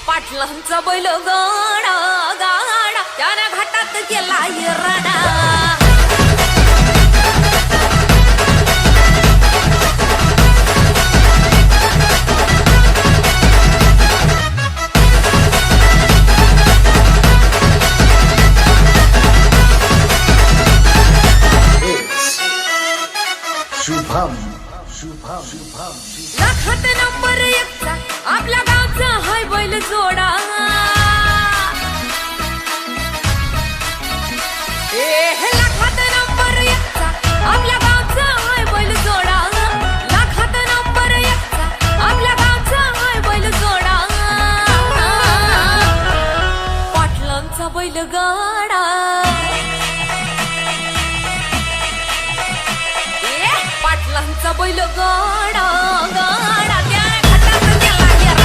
पाटलांचा बैल गाडा गाडा त्याने घाटात गेला येराडा शुभम शुभम शुभम लाखात नंबर एकचा आपल्या गावचा हाय बैल जोडा लाखात नंबर एकचा आपल्या गावचा हाय बैल जोडा लाखात नंबर एकचा आपल्या गावचा हाय बैल जोडा पाटलांचा बैल गाडा पाटलांचा बैल गाडा